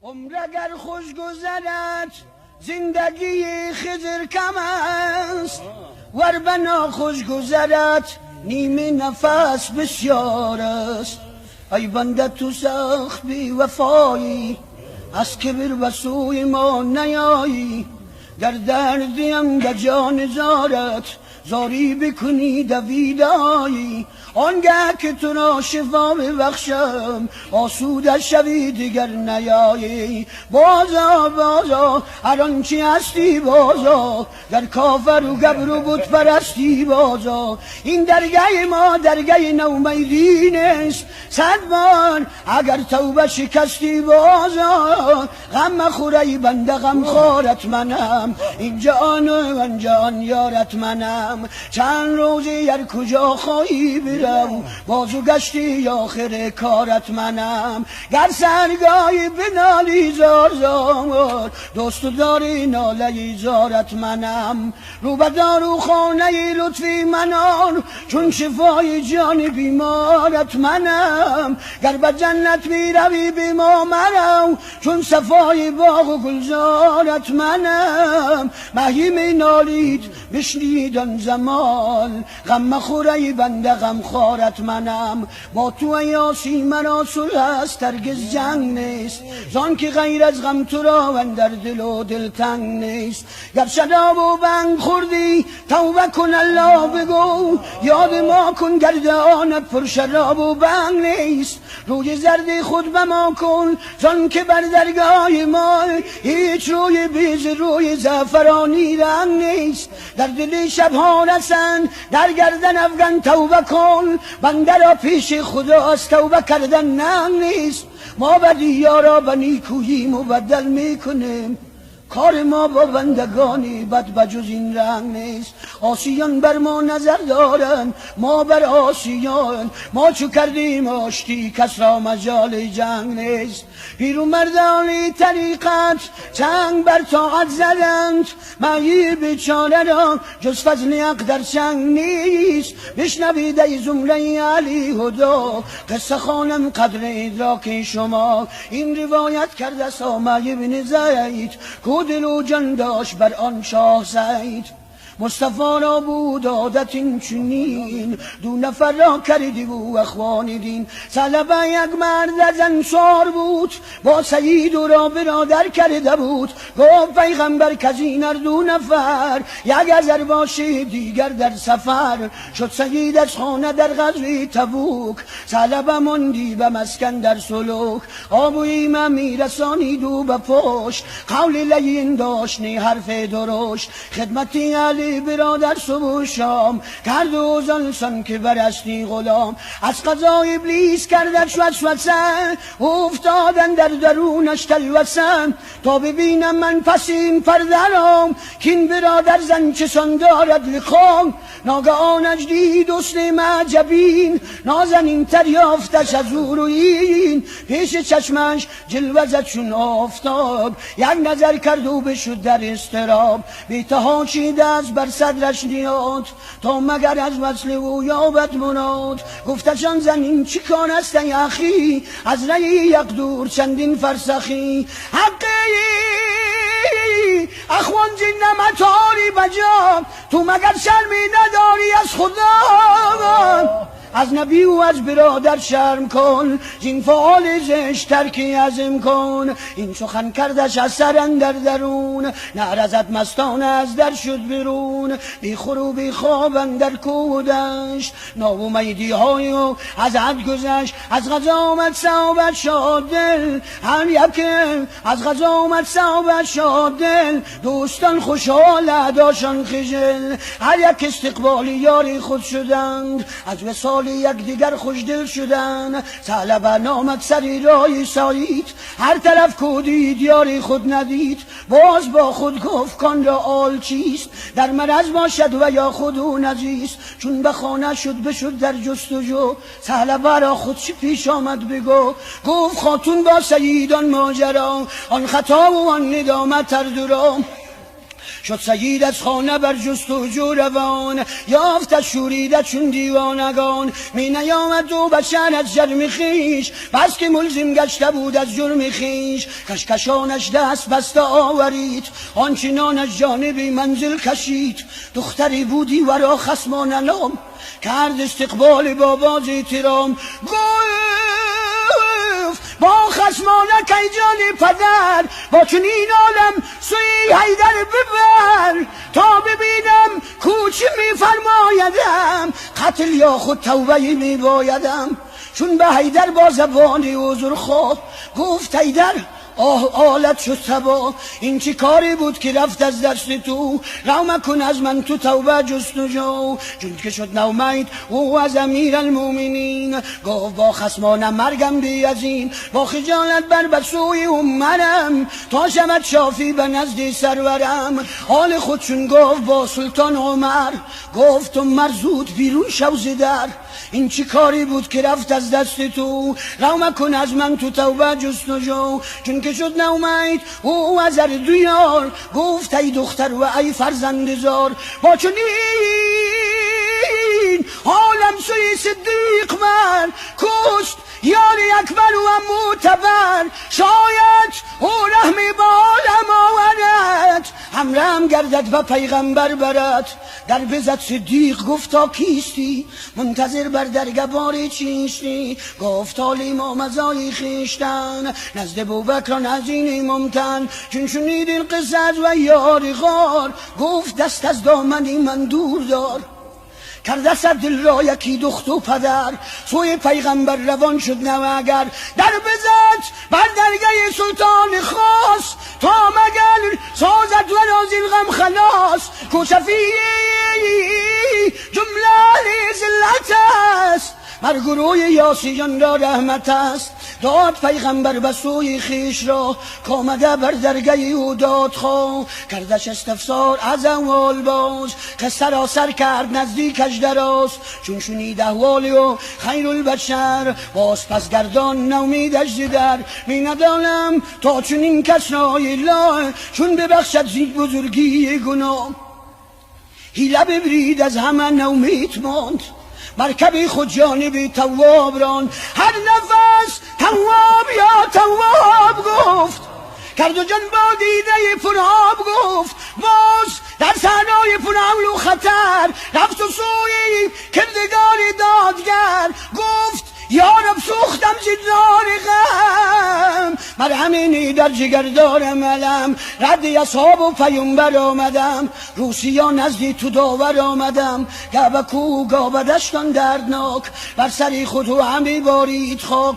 عمر اگر خوش گذرد زندگی خضر کم است، ور به ناخوش گذرد نیمه نفس بسیار است. ای بنده تو سخت بی وفایی، از کبر و سوی ما نیایی. در دردیم در جان زارت زاری بکنی دویدایی. آنگه که تو را شفا ببخشم آسوده شوی دیگر نیایی. بازا بازا هر آنچه هستی بازا، در کافر و گبر و بت پرستی بازا. این درگه ما درگه نومیدی نیست، 100 بار اگر توبه شکستی بازا. غم مخور ای بنده غم خارت منم، اینجا آن و آنجا آن یارت منم. چند روزی هر کجا خواهی برم، بازو گشتی آخر کارت منم. گر سرگاهی بنالی زار زار، دوست داری ناله زارت منم. رو به دارو خانه لطفی منان، چون شفای جان بیمارت منم. گر به جنت می روی بی ما مرو، چون صفای باغ و گلزارت منم. مهی می نالید بشنید آن زمان، غم مخور ای بنده غم خارت منم. با تو ای آسی مرا صلح است هرگز جنگ نیست، زان که غیر از غم تو را اندر دل و دل تنگ نیست. گر شراب و بنگ خوردی توبه کن الله بگو، یاد ما کن گرد آن پر شراب و بنگ نیست. روی زرد خود به ما کن، زان که بر درگاه ما هیچ روی بیز روی زعفرانی رنگ نیست. در دل شبها رسند در گردن افغان توبه کن، بنده را پیش خدا از توبه کردن ننگ نیست. ما بدی یارا به نیکویی مبدل میکنیم، کار ما با بندگانی بد بجز این رنگ نیست. آسیان بر ما نظر دارن ما بر آسیان، ما چو کردیم آشتی کس را مجال جنگ نیست. پیرو مردانی طریقت چنگ بر طاعت زدند، مهی بیچاره را جز فضل حق در چنگ نیست. بشنوید ای زمره علی هدا، قصه خوانم قدر ادراک شما. این روایت کرده سامه بن زید، دل و جان داشت بر آن شاه زید. مصطفی را بود عادت این چنین، 2 نفر را کردی و اخوان دین. طلبه یک مرد از انصار بود، با سید و را برادر کرده بود. گفت پیغمبر که از این 2 نفر، یک از باشه دیگر در سفر. شد سید از خانه در غزوه تبوک، طلبه ماندی به مسکن در سلوک. آب و ایمه میرسانید و به پشت، قول لین داشت نی حرف درشت. خدمتی علی برادر صبح و شام، کرد و زنسان که برستی غلام. از قضا ابلیس کردش وسوسه، افتادن در درونش تلوسه. تا ببینم من پس این پرده را، کین برادر زن چسان دارد لخام. ناگهانش دید دوست معجبین، نازنین تر یافتش از او رویین. پیش چشمش جلوه زد چون آفتاب، یک نظر کرد و بشد در اضطراب. بی‌تها چیده از بر صدرش نیاد، تا مگر از وصل او یابد مراد. گفتشان زنین چی کار است ای اخی، از ری یک دور چندین فرسخی. حقی اخوان جن نمتاری بجا، تو مگر شرمی نداری از خدا. از نبی و از برادر شرم کن، زین فعال زشت ترکی عزم کن. این سخن کردش از سر اندر درون، نرزد مستانه از در شد بیرون. بی خور و بی خواب اندر کودش، ناامیدی های و از حد گذشت. از غذا آمد صحابت شاد دل، هر یک از غذا آمد صحابت شاد دل. دوستان خوشحال اعداشان خجل، هر یک استقبال یاری خود شدند. از وصال یک دیگر خوشدل شدن، طلبه نامد سری رای سایید. هر طرف کودید یاری خود ندید، باز با خود گفت کان را آل چیست. در مرض باشد و یا خود او نزیست. چون به خانه شد بشد در جستجو، طلبه را خود چی پیش آمد بگو. گفت خاتون با سیدان ماجرا، آن خطا و آن ندامت هر دو را. شد سید از خانه بر جستجو روان، یافت شوریده چون دیوانگان. می نیامد دو بشر از جرم خویش، بس که ملزم گشته بود از جرم خویش. کشکشانش دست بسته آورید، آنچنان از جانب منزل کشید. دختری بودی ورا خصمان نام، کرد استقبال با باز احترام. گفت با خصمانه که جان پدر، با چنین عالم سوی حیدر ببر. تا ببینم کوچه می فرمایدم، قتل یا خود توبه می بایدم. چون به حیدر با زبان حضور خواه، گفت حیدر آلت شد تبا. این چی کاری بود که رفت از دست تو؟ رو کن از من تو توبه جستجو. چون که شد نومید او از امیر المومنین، گفت با خصمان مرگم بی از این. با خجالت بر بسوی منم، تا شمد شافی به نزد سرورم. حال خود چون گفت با سلطان عمر، گفت عمر زود بیرون شو ز در. این چی کاری بود که رفت از دست تو؟ رو کن از من تو توبه جستجو. چون که شد نومید او از دو یار، گفت ای دختر و ای فرزند زار. با چنین عالم سوی صدیق من، کشت یار اکبر و معتبر. شاید او رحمی با عالم آورد، همرهم گردد و پیغمبر برد. در بزد صدیق گفتا کیستی، منتظر بر درگبار چیستی. گفت حالی مزای خیشتن، نزد بوبکران از این ممتن. چون شنید این قصه و یار غار، گفت دست از دامنی من دور دار. کرده سر دل را یکی دخت و پدر، سوی پیغمبر روان شد نوگر. در بزد بر درگه سلطان خاص، تا مگر سازد و رازی غم خلاص. کوشفی جمله زلت است، بر گروه یاسیان را رحمت است. داد پیغمبر به سوی خیش را، کامده بر درگه او داد خواه. کردش استفسار از اول باز، قصه را سر کرد نزدیکش دراز. چون شنید احوالی و خیر البشر، باز پس گردان نومیدش زدر. می ندانم تا چنین کس را اله، چون ببخشد زید بزرگی گناه. حیله ببرید از همه نومید ماند، مرکب خود جانب تواب ران. هر نفس تواب یا تواب گفت، کرد و جان با دیده پرآب گفت. باز در صحرای پرحول و خطر، رفت و سوی کردگار دادگر. گفت یارب سوختم زدار غم، مرهمینی در جگر دارم علم. رد اصحاب و پیامبر آمدم، روسیا نزدی تو داور آمدم. گه کو گاه دشتان دردناک، بر سری خود و همی بارید خاک.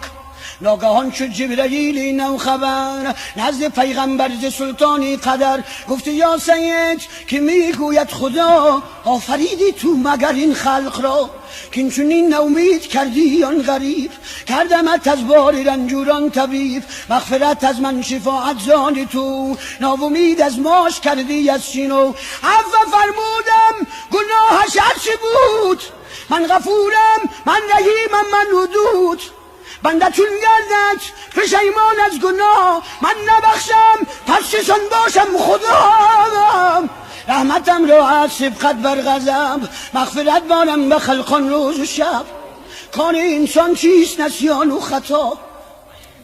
ناگهان شد جبرئیل نو خبر، نزد پیغمبر ز سلطانی قدر. گفت یا سید که میگوید خدا، آفریدی تو مگر این خلق را؟ که چنین نومید کردی آن غریب، کردمت از بار رنجوران طبیب. مغفرت از من شفاعت زان تو، ناامید از ماش کردی از شینو. عفو فرمودم گناهش هرچی بود، من غفورم من رحیمم من ودود. بنده چون گردد پشیمان از گناه، من نبخشم پس چسان باشم خدا. رحمتم را از سبقت بر غضب، مغفرت بارم به خلقان روز و شب. کار انسان چیست نسیان و خطا،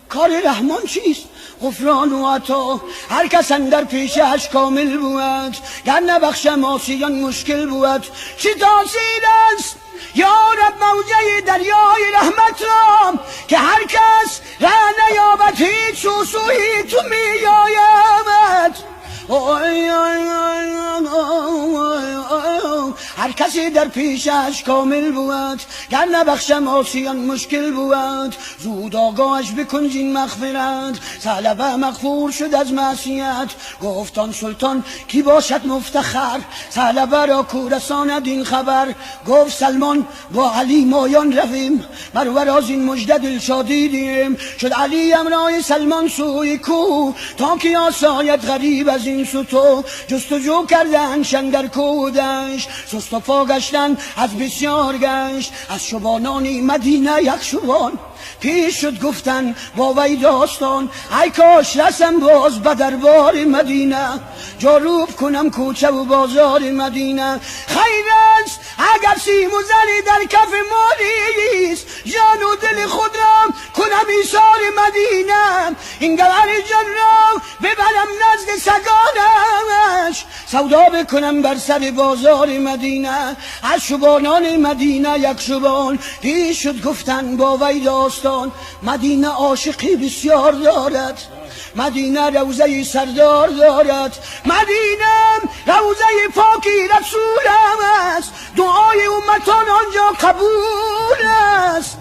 کار رحمان چیست غفران و عطا. هر کس اندر پیشش کامل بود، گر نبخشم آسیان مشکل بود. چه تاثیر است یا رب موجه دریای رحمت را، که هر کس ره نیابد هیچ سوی تو می آید. هر کسی در پیشش کامل بود، گر نبخشم آسیان مشکل بود. زود آگاهش بکن زین مغفرت، ثعلبه مغفور شد از معصیت. گفتان سلطان کی باشد مفتخر، ثعلبه را کو رساند این خبر. گفت سلمان با علی مایان رویم، بر از این مژده دلشادی دیم. شد علی امرای سلمان سوی کو، تا که آساید غریب از این ستو. جستجو کردن شندر کودش، سست مصطفی گشتن از بسیار گشت، از شبانان مدینه یک شبان پیش شد گفتن با وی داستان. ای کاش رسم باز به دربار مدینه، جاروب کنم کوچه و بازار مدینه. خیر است اگر سیم و زری در کف مالیست، جان و دل خود را کنم ایثار مدینه. این گوهر جان را ببرم نزد سگانش، سودا بکنم بر سر بازار مدینه. از شبانان مدینه یک شبان پیش شد گفتن با وی داستان. مدینه عاشقی بسیار دارد، مدینه روضه سردار دارد، مدینه روضه پاکی رسول است، دعای امتان آنجا قبول است.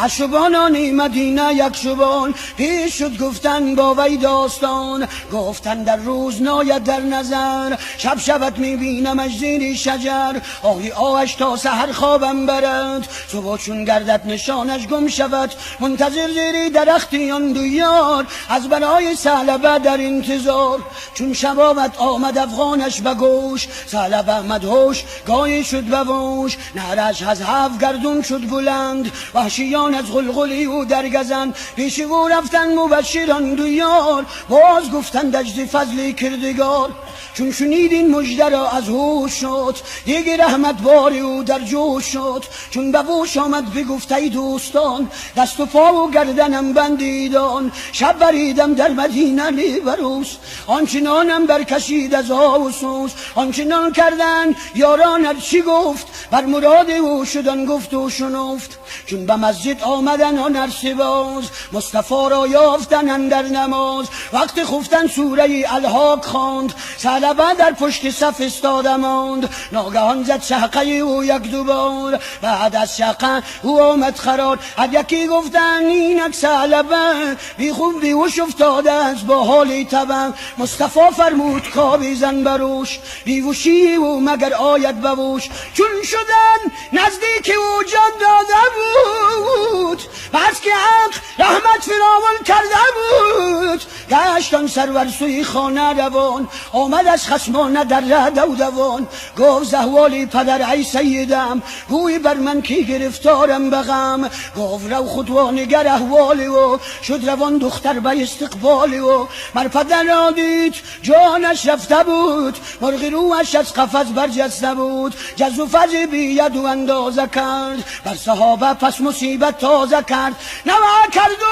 از شبانان مدینه یک شبان پیش شد گفتن با وی داستان. گفتن در روز ناید در نظر، شب شبت میبینمش زیر شجر. آهی آهش تا سحر خوابم برد، صبح چون گردت نشانش گم شود. منتظر زیر درختی آن دو یار، از برای ثعلبه در انتظار. چون شب آمد افغانش به گوش، ثعلبه آمد هوش گاهی شد به ووش. نهرش از هفت گردون شد بلند، وحشیان از غلغلی و درگزن. پیش او رفتن مبشران دو یار، باز گفتن دجد فضل کردگار. چون شنید این مژده را از هوش شد، دیگه رحمت باری او در جوش شد. چون به ووش آمد بگفت ای دوستان، دست و پا و گردنم بندیدان. شب بریدم در مدینه لیبروس، آنچنانم برکشید از آوسوس. آنچنان کردن یاران چی گفت، بر مراد او شدن گفت و شنفت. چون به مسجد آمدن آن ارسباز، مصطفی را یافتن اندر نماز. وقت خفتن سوره الحاق خواند، ثعلبه در پشت صف استاده ماند. ناگهان زد شقه او یک دوبار، بعد از شقه او آمد قرار. هر یکی گفتن اینک ثعلبه، بی خوب بیهوش افتاده از با حال تبه. مصطفی فرمود کاویزن بروش، بیهوشی او مگر آید بوش. چون شدن نزدیک او جان داده بود، بس که حق رحمت فراوان کرده بود. گشتان سرور سوی خانه روان، آمد از خصمانه در رد و دوان. گفت زهوالی پدر ای سیدم، گوی بر من کی گرفتارم بغم. گفت رو خود نگر احوالی و شد روان دختر به استقبالی. و مر پدر را دید جانش رفته بود، مرغ روش از قفس برجسته بود. جز و فز بید و اندازه کرد، بر صحابه پس مصیبت تازه کرد. نوه کرد و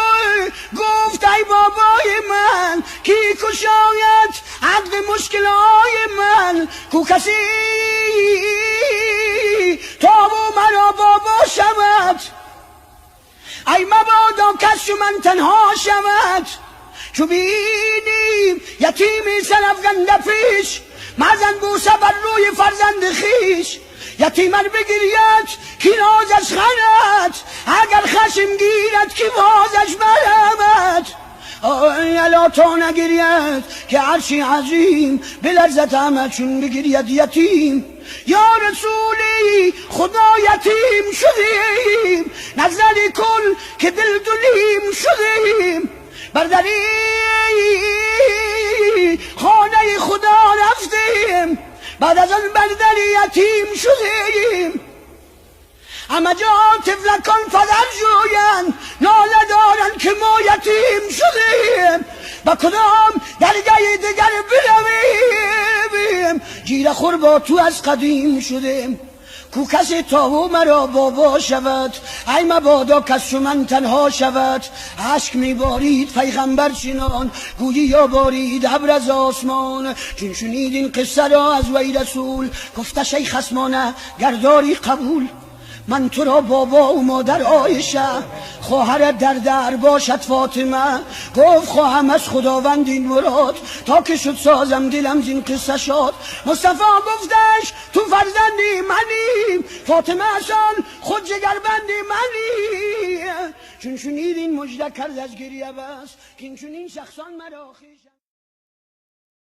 گفت ای بابای من، کی کشاید عقد مشکلای من. کو کسی تا و مرا بابا شود، ای مبادا کس من تنها شود. چو بینیم یتیمی سرافگنده پیش، مزن بوسه بر روی فرزند خیش. یتیمر بگیرید کی نازش خند، اگر خشم گیرد کی بازش برمد. الا تا نگیرید که عرشی عظیم، بلرزت همه چون بگیرید یتیم. یا رسولی خدا یتیم شدیم، نظری کن که دل دلیم شدیم. بردری خانه خدا رفتیم، بعد از آن بردری یتیم شدیم. همه جا طفلکان پدر جوین، ناله دارن که ما یتیم شدیم. با کدام درگاه دیگر برویم، گیره خور با تو از قدیم شدیم. کو کسی تا او مرا بابا شود، ای مبادا کس چو من تنها شود. عشق میبارید پیغمبر چنان، گویی یا بارید ابر از آسمان. چون شنید این قصه را از وی رسول، گفتش ای خصمانه گرداری قبول. من تو را بابا و مادر عایشه، خواهرت در باشد فاطمه. گفت خواهم از خداوند این مراد، تا که شد سازم دلم زین قصه شاد. مصطفی گفتش تو فرزندی منی، فاطمه اصان خود جگربندی منی. چون شنید این مژده کرد از گریه بس، که این چون این شخصان مرا خویش